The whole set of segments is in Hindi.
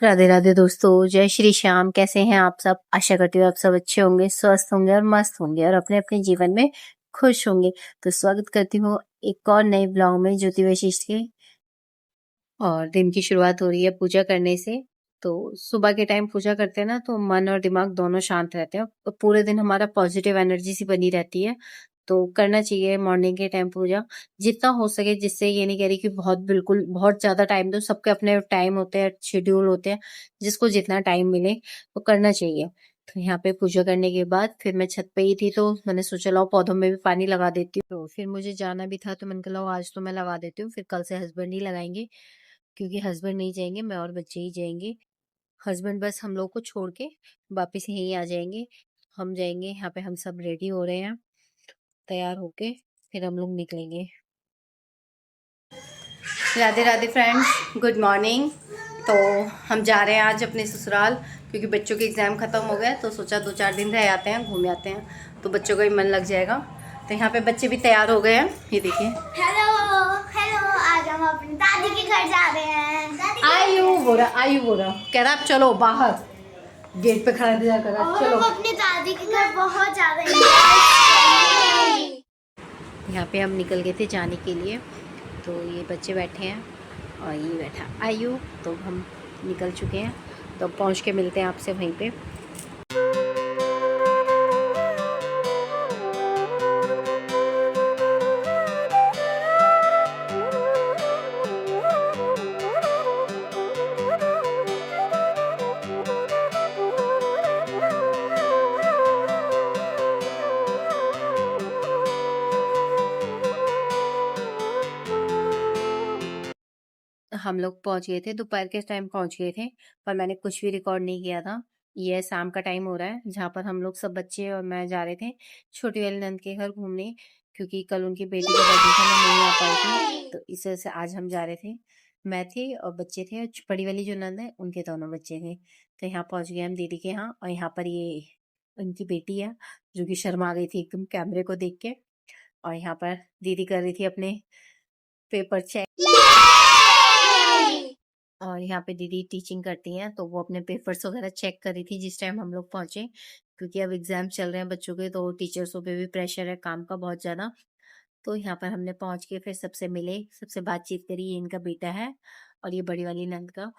राधे राधे दोस्तों, जय श्री श्याम। कैसे हैं आप सब? आशा करती हूँ आप सब अच्छे होंगे, स्वस्थ होंगे और मस्त होंगे और अपने अपने जीवन में खुश होंगे। तो स्वागत करती हूँ एक और नए ब्लॉग में ज्योति वशिष्ठ के। और दिन की शुरुआत हो रही है पूजा करने से। तो सुबह के टाइम पूजा करते हैं ना, तो मन और दिमाग दोनों शांत रहते हैं और पूरे दिन हमारा पॉजिटिव एनर्जी सी बनी रहती है। तो करना चाहिए मॉर्निंग के टाइम पूजा, जितना हो सके। जिससे ये नहीं कह रही कि बिल्कुल बहुत ज्यादा टाइम दो, सबके अपने टाइम होते हैं, शेड्यूल होते हैं, जिसको जितना टाइम मिले वो करना चाहिए। तो यहाँ पे पूजा करने के बाद फिर मैं छत पे ही थी, तो मैंने सोचा लाओ पौधों में भी पानी लगा देती हूँ। तो फिर मुझे जाना भी था, तो मैंने कहा लाओ आज तो मैं लगा देती हूँ, फिर कल से हस्बैंड ही लगाएंगे। क्योंकि हस्बैंड नहीं जाएंगे, मैं और बच्चे ही जाएंगे। हस्बैंड बस हम लोग को छोड़ के वापस यहीं आ जाएंगे। हम जाएंगे, यहाँ पे हम सब रेडी हो रहे हैं, तैयार होके फिर हम लोग निकलेंगे। Radhe Radhe friends, good morning. तो हम जा रहे हैं आज अपने ससुराल, क्योंकि बच्चों के एग्ज़ाम ख़त्म हो गए, तो सोचा 2-4 दिन रह आते हैं, घूम आते हैं, तो बच्चों का भी मन लग जाएगा। तो यहाँ पे बच्चे भी तैयार हो गए हैं, ये देखिए। हेलो हेलो, आज हम अपनी दादी के घर जा रहे हैं। आयु बोला कह रहा आप चलो बाहर, गेट पे खड़ा दिया कर चलो। हम अपनी दादी के घर बहुत जा रहे हैं। यहाँ पे हम निकल गए थे जाने के लिए, तो ये बच्चे बैठे हैं और ये बैठा आयु, तो हम निकल चुके हैं। तो अब पहुँच के मिलते हैं आपसे वहीं पे। हम लोग पहुंच गए थे, दोपहर के टाइम पहुंच गए थे, पर मैंने कुछ भी रिकॉर्ड नहीं किया था। ये शाम का टाइम हो रहा है, जहाँ पर हम लोग सब बच्चे और मैं जा रहे थे छोटी वाली नंद के घर घूमने, क्योंकि कल उनकी बेटी का बर्थडे था, मैं नहीं आ पाई थी, तो इस वजह से आज हम जा रहे थे। मैं थी और बच्चे थे, और बड़ी वाली जो नंद है उनके दोनों बच्चे थे। तो यहाँ पहुंच गए हम दीदी के यहाँ, और यहाँ पर ये उनकी बेटी है, जो कि शर्मा गई थी एकदम कैमरे को देख के। और यहाँ पर दीदी कर रही थी अपने पेपर चेक, और यहाँ पे दीदी टीचिंग करती हैं, तो वो अपने पेपर्स वगैरह चेक कर रही थी जिस टाइम हम लोग पहुंचे। क्योंकि अब एग्जाम चल रहे हैं बच्चों के, तो टीचर्सों पे भी प्रेशर है काम का बहुत ज़्यादा। तो यहाँ पर हमने पहुंच के फिर सबसे मिले, सबसे बातचीत करी। ये इनका बेटा है और ये बड़ी वाली नंद का।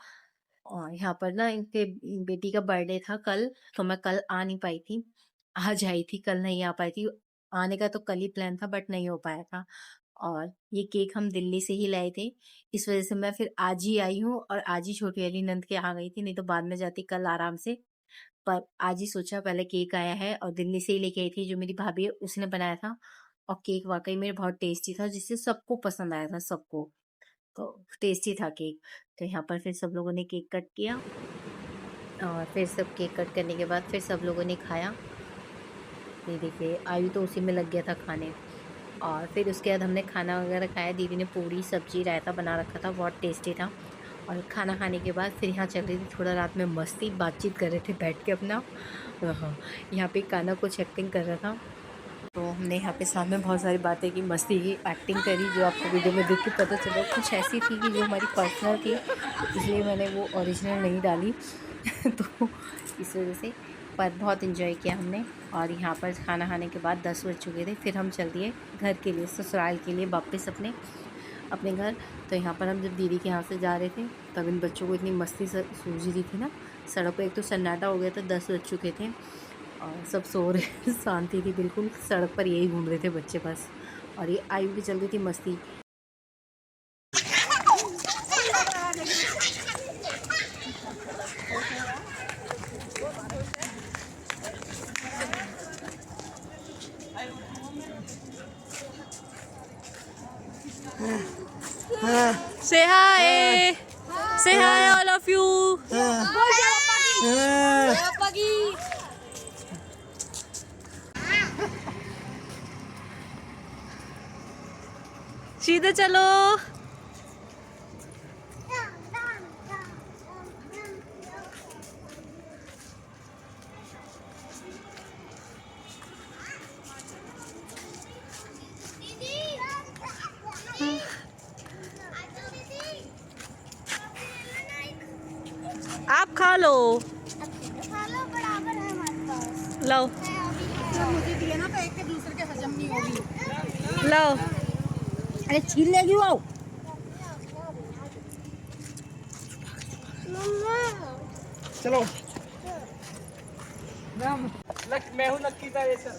और यहाँ पर ना इनके बेटी का बर्थडे था कल, तो मैं कल आ नहीं पाई थी, आज आई थी, कल नहीं आ पाई थी। आने का तो कल ही प्लान था, बट नहीं हो पाया था। और ये केक हम दिल्ली से ही लाए थे, इस वजह से मैं फिर आज ही आई हूँ, और आज ही छोटी वाली नंद के आ गई थी, नहीं तो बाद में जाती कल आराम से। पर आज ही सोचा, पहले केक आया है और दिल्ली से ही लेके आई थी, जो मेरी भाभी है उसने बनाया था। और केक वाकई में बहुत टेस्टी था, जिससे सबको पसंद आया था, सबको। तो टेस्टी था केक। तो यहाँ पर फिर सब लोगों ने केक कट किया, और फिर सब केक कट करने के बाद फिर सब लोगों ने खाया। ये देखिए आयु तो उसी में लग गया था खाने। और फिर उसके बाद हमने खाना वगैरह खाया, दीदी ने पूरी सब्जी रायता बना रखा था, बहुत टेस्टी था। और खाना खाने के बाद फिर यहाँ चल रही थी थोड़ा रात में मस्ती, बातचीत कर रहे थे बैठ के अपना। हाँ, यहाँ पे काना कुछ एक्टिंग कर रहा था, तो हमने यहाँ पे साथ में बहुत सारी बातें की, मस्ती की, एक्टिंग करी, जो आपको वीडियो में देख के पता चला। कुछ ऐसी थी कि जो हमारी पर्सनल थी, इसलिए मैंने वो ओरिजिनल नहीं डाली तो इस वजह से। पर बहुत इन्जॉय किया हमने। और यहाँ पर खाना खाने के बाद 10 बज चुके थे, फिर हम चल दिए घर के लिए, ससुराल के लिए वापस अपने अपने घर। तो यहाँ पर हम जब दीदी के यहाँ से जा रहे थे, तब इन बच्चों को इतनी मस्ती सूझ रही थी ना सड़क पर। एक तो सन्नाटा हो गया था, 10 बज चुके थे और सब सो रहे शांति थी बिल्कुल, सड़क पर यही घूम रहे थे बच्चे बस। और ये आयु भी चल रही थी मस्ती। Say hi! Say hi all of you! सीधे चलो। आप खा लो। खा लो, बराबर है हमारे पास। लो मुझे दिए ना तो एक के दूसरे के हजम नहीं होगी। लो। अरे छीन लेगी वो। चलो मैं हूँ लक्की का ये सर।